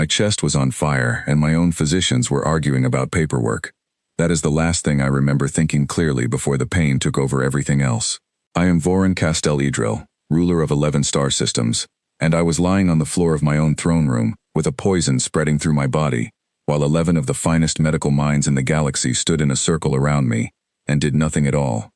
My chest was on fire, and my own physicians were arguing about paperwork. That is the last thing I remember thinking clearly before the pain took over everything else. I am Voron Castel-Idril, ruler of 11 star systems, and I was lying on the floor of my own throne room, with a poison spreading through my body, while 11 of the finest medical minds in the galaxy stood in a circle around me, and did nothing at all.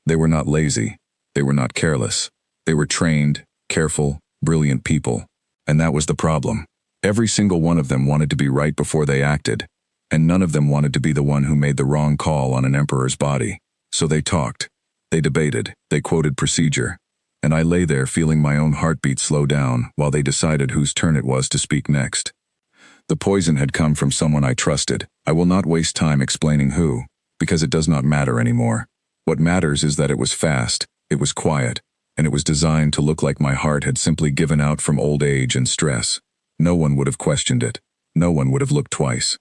They were not lazy. They were not careless. They were trained, careful, brilliant people. And that was the problem. Every single one of them wanted to be right before they acted, and none of them wanted to be the one who made the wrong call on an emperor's body. So they talked. They debated. They quoted procedure. And I lay there feeling my own heartbeat slow down while they decided whose turn it was to speak next. The poison had come from someone I trusted. I will not waste time explaining who, because it does not matter anymore. What matters is that it was fast, it was quiet, and it was designed to look like my heart had simply given out from old age and stress. No one would have questioned it. No one would have looked twice.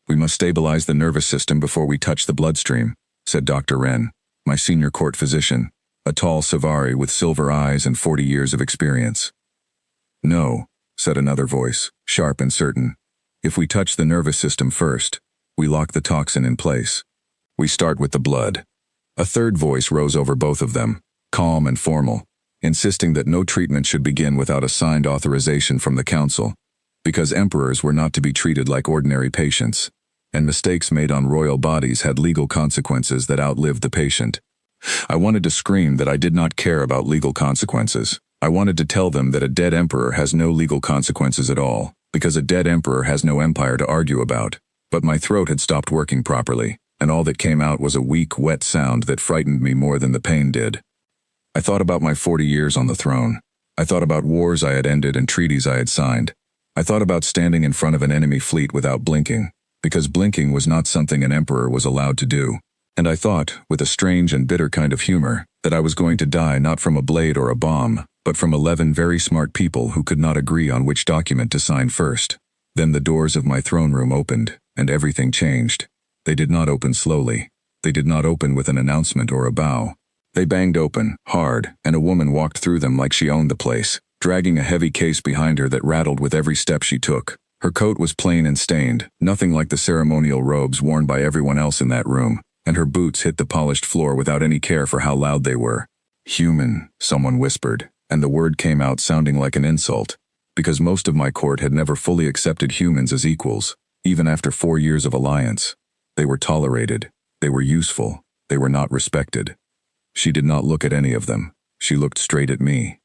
"We must stabilize the nervous system before we touch the bloodstream," said Dr. Wren, my senior court physician, a tall Savari with silver eyes and 40 years of experience. "No," said another voice, sharp and certain. "If we touch the nervous system first, we lock the toxin in place. We start with the blood." A third voice rose over both of them, calm and formal, insisting that no treatment should begin without a signed authorization from the council, because emperors were not to be treated like ordinary patients, and mistakes made on royal bodies had legal consequences that outlived the patient. I wanted to scream that I did not care about legal consequences. I wanted to tell them that a dead emperor has no legal consequences at all, because a dead emperor has no empire to argue about. But my throat had stopped working properly, and all that came out was a weak, wet sound that frightened me more than the pain did. I thought about my 40 years on the throne. I thought about wars I had ended and treaties I had signed. I thought about standing in front of an enemy fleet without blinking, because blinking was not something an emperor was allowed to do. And I thought, with a strange and bitter kind of humor, that I was going to die not from a blade or a bomb, but from 11 very smart people who could not agree on which document to sign first. Then the doors of my throne room opened, and everything changed. They did not open slowly. They did not open with an announcement or a bow. They banged open, hard, and a woman walked through them like she owned the place, dragging a heavy case behind her that rattled with every step she took. Her coat was plain and stained, nothing like the ceremonial robes worn by everyone else in that room, and her boots hit the polished floor without any care for how loud they were. "Human," someone whispered, and the word came out sounding like an insult, because most of my court had never fully accepted humans as equals, even after 4 years of alliance. They were tolerated, they were useful, they were not respected. She did not look at any of them. She looked straight at me.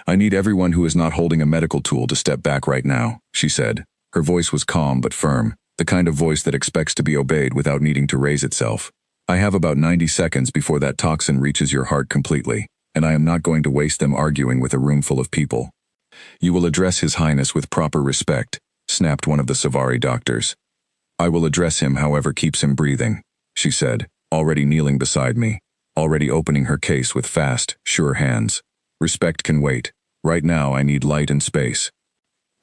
"I need everyone who is not holding a medical tool to step back right now," she said. Her voice was calm but firm, the kind of voice that expects to be obeyed without needing to raise itself. "I have about 90 seconds before that toxin reaches your heart completely, and I am not going to waste them arguing with a room full of people." "You will address His Highness with proper respect," snapped one of the Savari doctors. "I will address him however keeps him breathing," she said, already kneeling beside me, already opening her case with fast, sure hands. "Respect can wait. Right now I need light and space."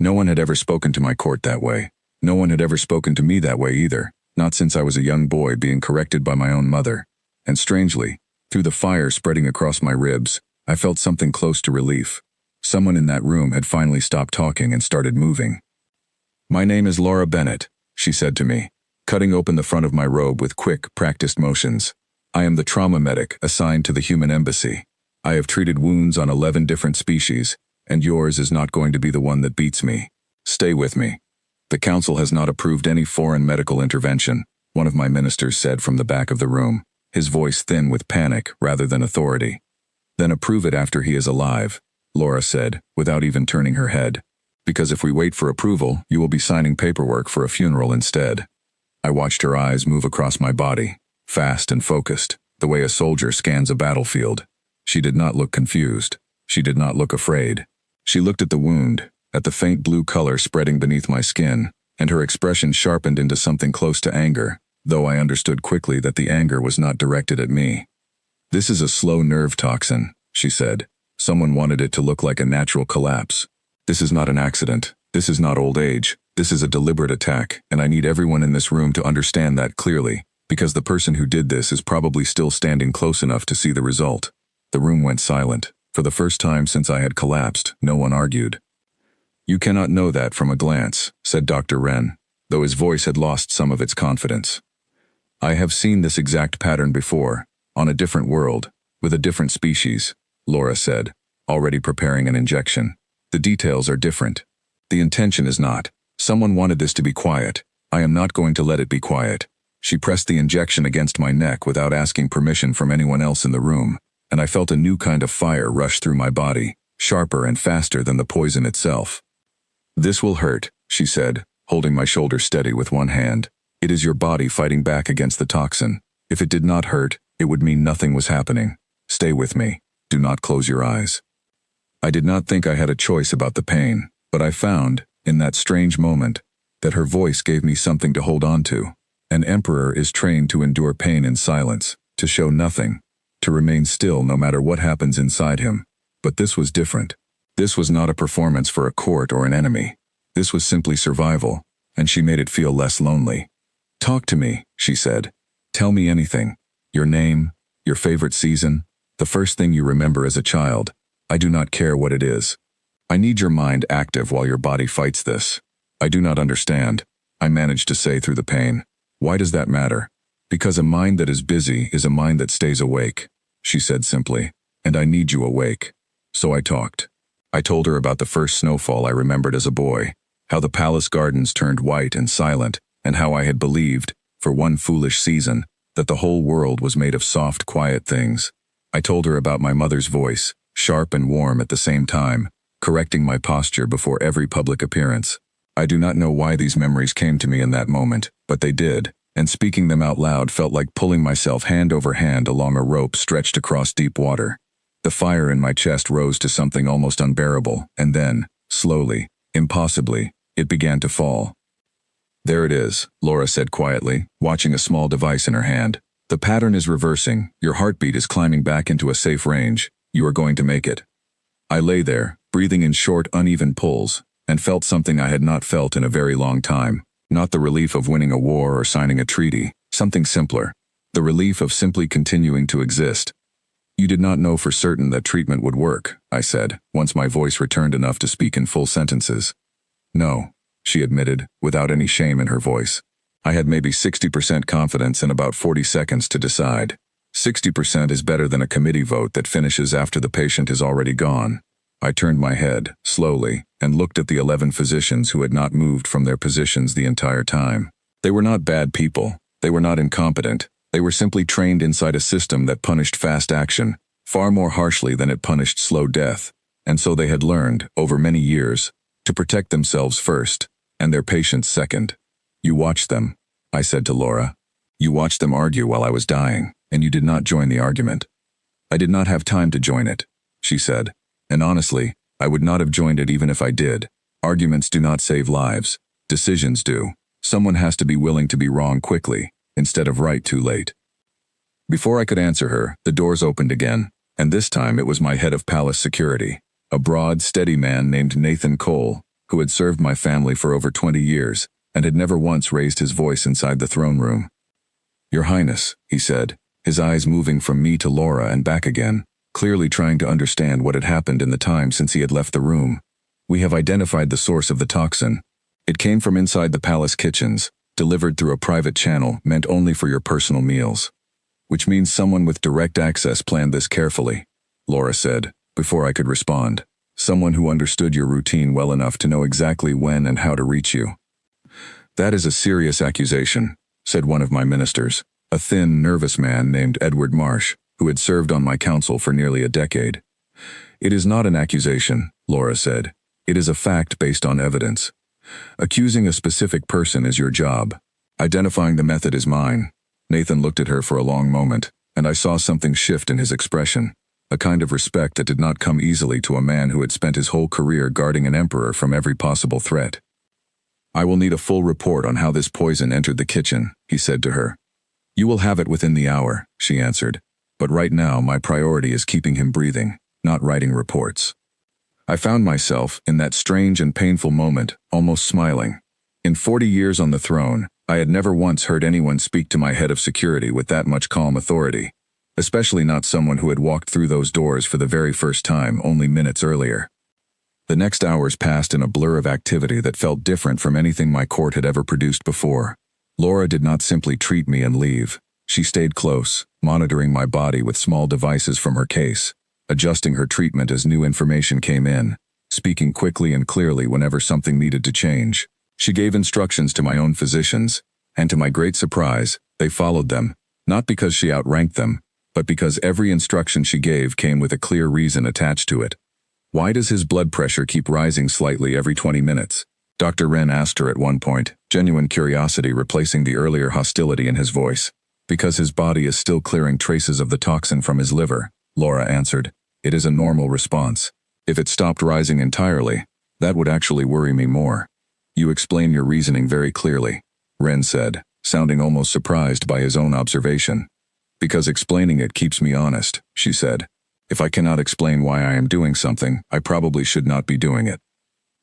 No one had ever spoken to my court that way. No one had ever spoken to me that way either, not since I was a young boy being corrected by my own mother. And strangely, through the fire spreading across my ribs, I felt something close to relief. Someone in that room had finally stopped talking and started moving. "My name is Laura Bennett," she said to me, cutting open the front of my robe with quick, practiced motions. "I am the trauma medic assigned to the human embassy. I have treated wounds on 11 different species, and yours is not going to be the one that beats me. Stay with me." "The council has not approved any foreign medical intervention," one of my ministers said from the back of the room, his voice thin with panic rather than authority. "Then approve it after he is alive," Laura said, without even turning her head. "Because if we wait for approval, you will be signing paperwork for a funeral instead." I watched her eyes move across my body, fast and focused, the way a soldier scans a battlefield. She did not look confused. She did not look afraid. She looked at the wound, at the faint blue color spreading beneath my skin, and her expression sharpened into something close to anger, though I understood quickly that the anger was not directed at me. "This is a slow nerve toxin," she said. "Someone wanted it to look like a natural collapse. This is not an accident. This is not old age. This is a deliberate attack, and I need everyone in this room to understand that clearly, because the person who did this is probably still standing close enough to see the result." The room went silent. For the first time since I had collapsed, no one argued. You cannot know that from a glance, said Dr. Wren, though his voice had lost some of its confidence. I have seen this exact pattern before, on a different world, with a different species, Laura said, already preparing an injection. The details are different. The intention is not. Someone wanted this to be quiet. I am not going to let it be quiet. She pressed the injection against my neck without asking permission from anyone else in the room, and I felt a new kind of fire rush through my body, sharper and faster than the poison itself. This will hurt, she said, holding my shoulder steady with one hand. It is your body fighting back against the toxin. If it did not hurt, it would mean nothing was happening. Stay with me. Do not close your eyes. I did not think I had a choice about the pain, but I found, in that strange moment, that her voice gave me something to hold on to. An emperor is trained to endure pain in silence, to show nothing, to remain still no matter what happens inside him. But this was different. This was not a performance for a court or an enemy. This was simply survival, and she made it feel less lonely. Talk to me, she said. Tell me anything. Your name, your favorite season, the first thing you remember as a child. I do not care what it is. I need your mind active while your body fights this. I do not understand, I managed to say through the pain. Why does that matter? Because a mind that is busy is a mind that stays awake, she said simply, and I need you awake. So I talked. I told her about the first snowfall I remembered as a boy, how the palace gardens turned white and silent, and how I had believed, for one foolish season, that the whole world was made of soft, quiet things. I told her about my mother's voice, sharp and warm at the same time, correcting my posture before every public appearance. I do not know why these memories came to me in that moment, but they did, and speaking them out loud felt like pulling myself hand over hand along a rope stretched across deep water. The fire in my chest rose to something almost unbearable, and then, slowly, impossibly, it began to fall. There it is, Laura said quietly, watching a small device in her hand. The pattern is reversing, your heartbeat is climbing back into a safe range. You are going to make it. I lay there, breathing in short, uneven pulls, and felt something I had not felt in a very long time. Not the relief of winning a war or signing a treaty, something simpler. The relief of simply continuing to exist. You did not know for certain that treatment would work, I said, once my voice returned enough to speak in full sentences. No, she admitted, without any shame in her voice. I had maybe 60% confidence and about 40 seconds to decide. 60% is better than a committee vote that finishes after the patient is already gone. I turned my head, slowly, and looked at the 11 physicians who had not moved from their positions the entire time. They were not bad people. They were not incompetent. They were simply trained inside a system that punished fast action, far more harshly than it punished slow death. And so they had learned, over many years, to protect themselves first, and their patients second. You watched them, I said to Laura. You watched them argue while I was dying, and you did not join the argument. I did not have time to join it, she said. And honestly, I would not have joined it even if I did. Arguments do not save lives. Decisions do. Someone has to be willing to be wrong quickly, instead of right too late. Before I could answer her, the doors opened again, and this time it was my head of palace security, a broad, steady man named Nathan Cole, who had served my family for over 20 years, and had never once raised his voice inside the throne room. Your Highness, he said, his eyes moving from me to Laura and back again, clearly trying to understand what had happened in the time since he had left the room. We have identified the source of the toxin. It came from inside the palace kitchens, delivered through a private channel meant only for your personal meals. Which means someone with direct access planned this carefully, Laura said, before I could respond. Someone who understood your routine well enough to know exactly when and how to reach you. That is a serious accusation, said one of my ministers, a thin, nervous man named Edward Marsh, who had served on my council for nearly a decade. It is not an accusation, Laura said. It is a fact based on evidence. Accusing a specific person is your job. Identifying the method is mine. Nathan looked at her for a long moment, and I saw something shift in his expression, a kind of respect that did not come easily to a man who had spent his whole career guarding an emperor from every possible threat. I will need a full report on how this poison entered the kitchen, he said to her. You will have it within the hour, she answered. But right now my priority is keeping him breathing, not writing reports. I found myself, in that strange and painful moment, almost smiling. In 40 years on the throne, I had never once heard anyone speak to my head of security with that much calm authority, especially not someone who had walked through those doors for the very first time only minutes earlier. The next hours passed in a blur of activity that felt different from anything my court had ever produced before. Laura did not simply treat me and leave. She stayed close, monitoring my body with small devices from her case, adjusting her treatment as new information came in, speaking quickly and clearly whenever something needed to change. She gave instructions to my own physicians, and to my great surprise, they followed them, not because she outranked them, but because every instruction she gave came with a clear reason attached to it. "Why does his blood pressure keep rising slightly every 20 minutes?" Dr. Wren asked her at one point, genuine curiosity replacing the earlier hostility in his voice. "Because his body is still clearing traces of the toxin from his liver," Laura answered. "It is a normal response. If it stopped rising entirely, that would actually worry me more." "You explain your reasoning very clearly," Wren said, sounding almost surprised by his own observation. "Because explaining it keeps me honest," she said. "If I cannot explain why I am doing something, I probably should not be doing it."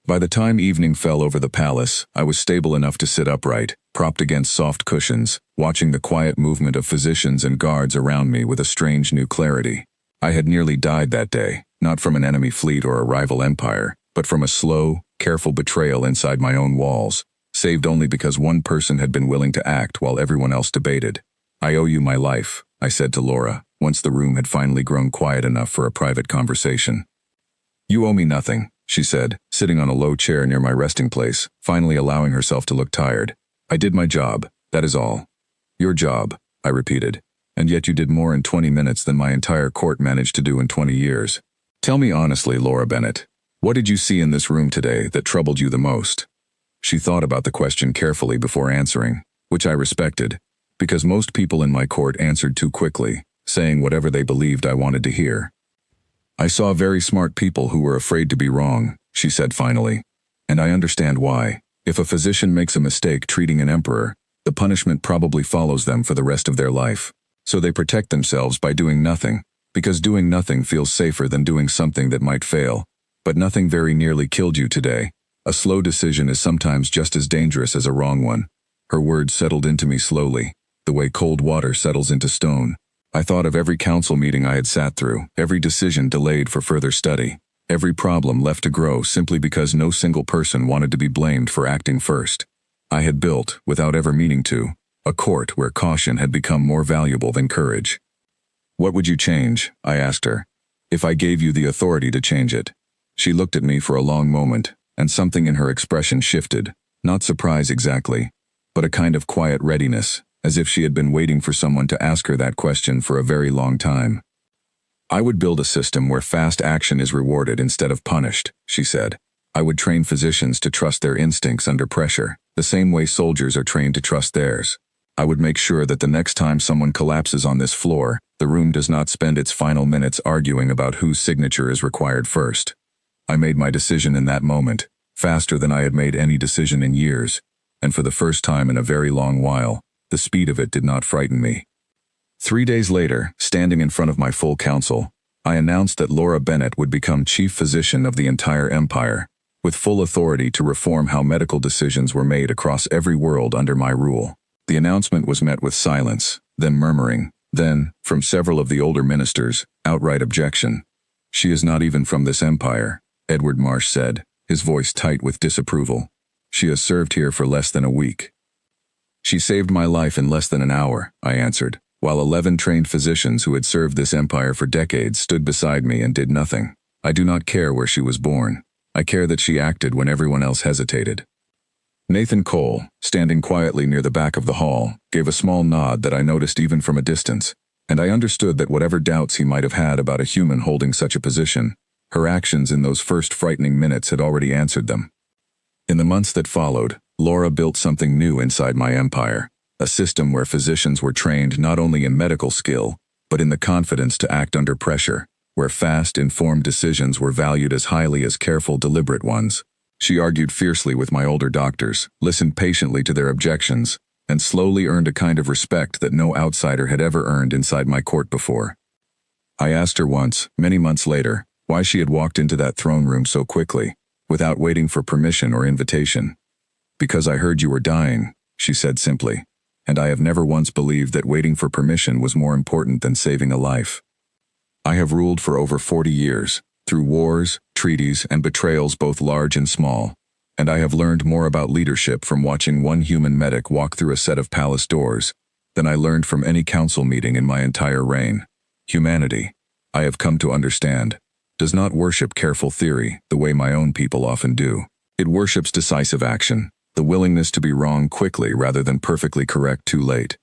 By the time evening fell over the palace, I was stable enough to sit upright, propped against soft cushions, watching the quiet movement of physicians and guards around me with a strange new clarity. I had nearly died that day, not from an enemy fleet or a rival empire, but from a slow, careful betrayal inside my own walls, saved only because one person had been willing to act while everyone else debated. "I owe you my life," I said to Laura, once the room had finally grown quiet enough for a private conversation. "You owe me nothing," she said, sitting on a low chair near my resting place, finally allowing herself to look tired. "I did my job, that is all." "Your job," I repeated, "and yet you did more in 20 minutes than my entire court managed to do in 20 years. Tell me honestly, Laura Bennett, what did you see in this room today that troubled you the most?" She thought about the question carefully before answering, which I respected, because most people in my court answered too quickly, saying whatever they believed I wanted to hear. "I saw very smart people who were afraid to be wrong," she said finally. "And I understand why. If a physician makes a mistake treating an emperor, the punishment probably follows them for the rest of their life. So they protect themselves by doing nothing, because doing nothing feels safer than doing something that might fail. But nothing very nearly killed you today. A slow decision is sometimes just as dangerous as a wrong one." Her words settled into me slowly, the way cold water settles into stone. I thought of every council meeting I had sat through, every decision delayed for further study, every problem left to grow simply because no single person wanted to be blamed for acting first. I had built, without ever meaning to, a court where caution had become more valuable than courage. "What would you change?" I asked her. "If I gave you the authority to change it." She looked at me for a long moment, and something in her expression shifted, not surprise exactly, but a kind of quiet readiness, as if she had been waiting for someone to ask her that question for a very long time. "I would build a system where fast action is rewarded instead of punished," she said. "I would train physicians to trust their instincts under pressure, the same way soldiers are trained to trust theirs. I would make sure that the next time someone collapses on this floor, the room does not spend its final minutes arguing about whose signature is required first." I made my decision in that moment, faster than I had made any decision in years, and for the first time in a very long while, the speed of it did not frighten me. 3 days later, standing in front of my full council, I announced that Laura Bennett would become chief physician of the entire empire, with full authority to reform how medical decisions were made across every world under my rule. The announcement was met with silence, then murmuring, then, from several of the older ministers, outright objection. "She is not even from this empire," Edward Marsh said, his voice tight with disapproval. "She has served here for less than a week." "She saved my life in less than an hour," I answered, while 11 trained physicians who had served this empire for decades stood beside me and did nothing. "I do not care where she was born. I care that she acted when everyone else hesitated." Nathan Cole, standing quietly near the back of the hall, gave a small nod that I noticed even from a distance, and I understood that whatever doubts he might have had about a human holding such a position, her actions in those first frightening minutes had already answered them. In the months that followed, Laura built something new inside my empire, a system where physicians were trained not only in medical skill, but in the confidence to act under pressure, where fast, informed decisions were valued as highly as careful, deliberate ones. She argued fiercely with my older doctors, listened patiently to their objections, and slowly earned a kind of respect that no outsider had ever earned inside my court before. I asked her once, many months later, why she had walked into that throne room so quickly, without waiting for permission or invitation. "Because I heard you were dying," she said simply, "and I have never once believed that waiting for permission was more important than saving a life. I have ruled for over 40 years, through wars, treaties, and betrayals both large and small. And I have learned more about leadership from watching one human medic walk through a set of palace doors than I learned from any council meeting in my entire reign. Humanity, I have come to understand, does not worship careful theory the way my own people often do. It worships decisive action, the willingness to be wrong quickly rather than perfectly correct too late.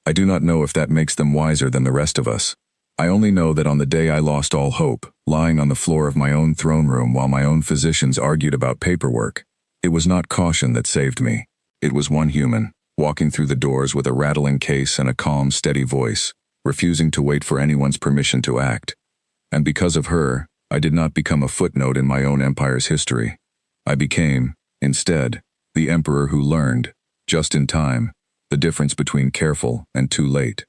I do not know if that makes them wiser than the rest of us. I only know that on the day I lost all hope, lying on the floor of my own throne room while my own physicians argued about paperwork, it was not caution that saved me. It was one human, walking through the doors with a rattling case and a calm, steady voice, refusing to wait for anyone's permission to act. And because of her, I did not become a footnote in my own empire's history. I became, instead, the emperor who learned, just in time, the difference between careful and too late.